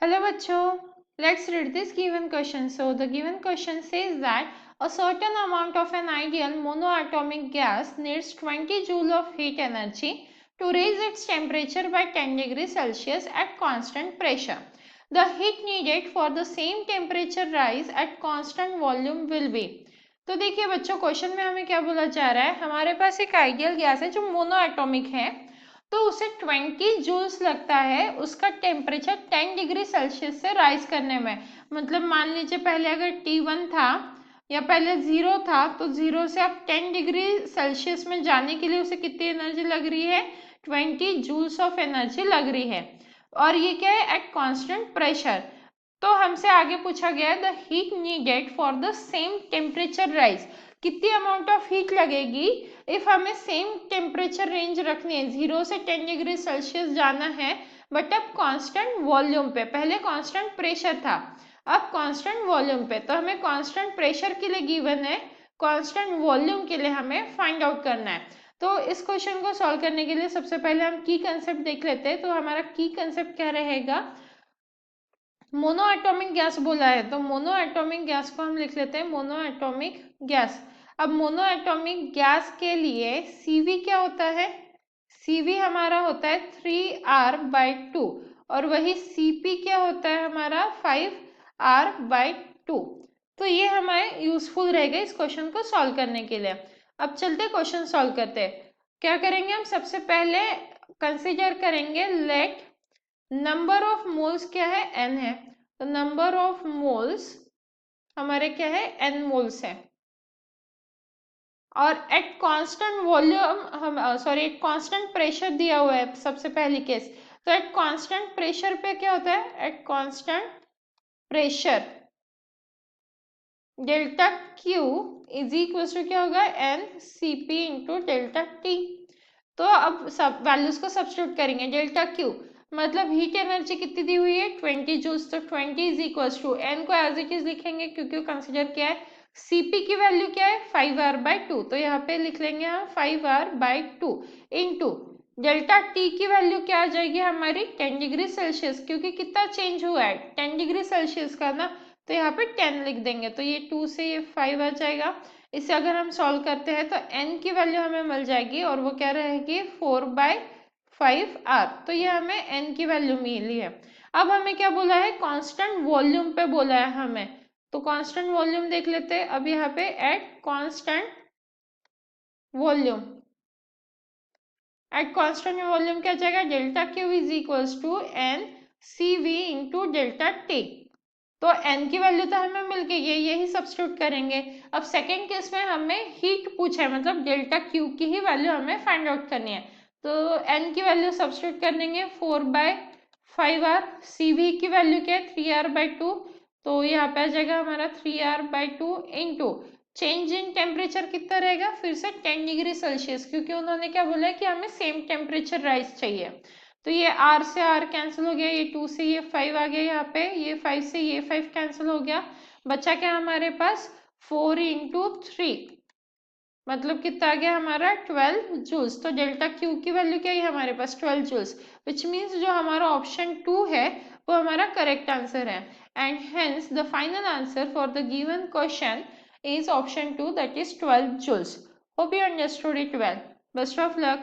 Hello bachcho, let's read this given question. So the given question says that a certain amount of an ideal monoatomic gas needs 20 joule of heat energy to raise its temperature by 10 degrees Celsius at constant pressure. The heat needed for the same temperature rise at constant volume will be. तो देखिए बच्चों, question में हमें क्या बोला जा रहा है, हमारे पास एक आइडियल गैस है जो मोनोएटॉमिक है, तो उसे 20 जूल्स लगता है उसका टेम्परेचर 10 डिग्री सेल्सियस से राइज करने में। मतलब मान लीजिए पहले अगर T1 था या पहले 0 था, तो 0 से अब 10 डिग्री सेल्सियस में जाने के लिए उसे कितनी एनर्जी लग रही है, 20 जूल्स ऑफ एनर्जी लग रही है। और ये क्या है, एट कांस्टेंट प्रेशर। तो हमसे आगे पूछा गया the heat needed for the same temperature rise, कितनी अमाउंट ऑफ हीट लगेगी इफ हमें सेम टेम्परेचर रेंज रखनी है, 0 से 10 डिग्री सेल्सियस जाना है, बट अब कांस्टेंट वॉल्यूम पे। पहले कांस्टेंट प्रेशर था, अब कांस्टेंट वॉल्यूम पे। तो हमें कांस्टेंट प्रेशर के लिए गिवन है, कांस्टेंट वॉल्यूम के लिए हमें फाइंड आउट करना है। तो इस क्वेश्चन को सॉल्व करने के लिए सबसे पहले हम की कंसेप्ट देख लेते हैं। तो हमारा की कंसेप्ट क्या रहेगा, मोनोएटॉमिक गैस बोला है, तो मोनोएटॉमिक गैस को हम लिख लेते हैं मोनोएटॉमिक गैस। अब मोनोएटॉमिक गैस के लिए Cv क्या होता है, Cv हमारा होता है 3R/2 और वही Cp क्या होता है हमारा 5R/2। तो ये हमें यूजफुल रहेगा इस क्वेश्चन को सॉल्व करने के लिए। अब चलते क्वेश्चन सॉल्व करते हैं। क्या करेंगे हम, सबसे पहले कंसिडर करेंगे लेट नंबर ऑफ मोल्स क्या है, n है, तो नंबर ऑफ मोल्स हमारे क्या है, n मोल्स है। और एट कांस्टेंट वॉल्यूम हम एट कांस्टेंट प्रेशर दिया हुआ है सबसे पहली केस। तो एट कांस्टेंट प्रेशर पे क्या होता है, at constant pressure delta Q is equal to क्या होगा, n C p into delta T. तो अब सब वैल्यूज को सब्स्टिट्यूट करेंगे। डेल्टा Q मतलब हीट एनर्जी कितनी दी हुई है, 20 जूल्स, तो 20 इज इक्वल टू एन को एज इट इज लिखेंगे क्योंकि कंसिडर क्या है, Cp की वैल्यू क्या है 5R/2, तो यहाँ पे लिख लेंगे हम 5R/2 इंटू डेल्टा टी की वैल्यू क्या आ जाएगी हमारी 10 डिग्री सेल्सियस, क्योंकि कितना चेंज हुआ है 10 डिग्री सेल्सियस का ना, तो यहाँ पे 10 लिख देंगे, तो ये 2 से ये 5 आ जाएगा। इसे अगर हम सॉल्व करते हैं तो n की वैल्यू हमें मिल जाएगी और वो क्या रहेगी 4/5R। तो ये हमें n की वैल्यू मिली है। अब हमें क्या बोला है, कांस्टेंट वॉल्यूम पे बोला है हमें, तो कांस्टेंट वॉल्यूम देख लेते हैं। अब यहाँ पे at constant volume, at constant volume क्या जाएगा, delta Q is equals to n C v into delta T. तो n की वैल्यू तो हमें मिल गई है, यही सब्स्टिट्यूट करेंगे। अब सेकेंड केस में हमें हीट पूछा है, मतलब डेल्टा Q की ही वैल्यू हमें फाइंड आउट करनी है। तो n की वैल्यू सब्स्टिट्यूट कर देंगे 4/5R। Cv की वैल्यू क्या है 3R/2, तो यहाँ पे आ जाएगा हमारा 3R/2 into change in temperature कितना रहेगा, फिर से 10 डिग्री सेल्सियस, क्योंकि उन्होंने क्या बोला है कि हमें सेम टेम्परेचर राइज चाहिए। तो ये R से R कैंसिल हो गया, ये 2 से ये 5 आ गया, यहाँ पे ये 5 से ये 5 कैंसिल हो गया, बचा क्या हमारे पास 4 इंटू 3, मतलब कितना आ गया हमारा 12 जूल्स। तो डेल्टा Q की वैल्यू क्या है हमारे पास 12 जूल्स, विच मीन्स जो हमारा ऑप्शन 2 है वो हमारा करेक्ट आंसर है। And hence the final answer for the given question is option 2, that is 12 joules. Hope you understood it well. Best of luck.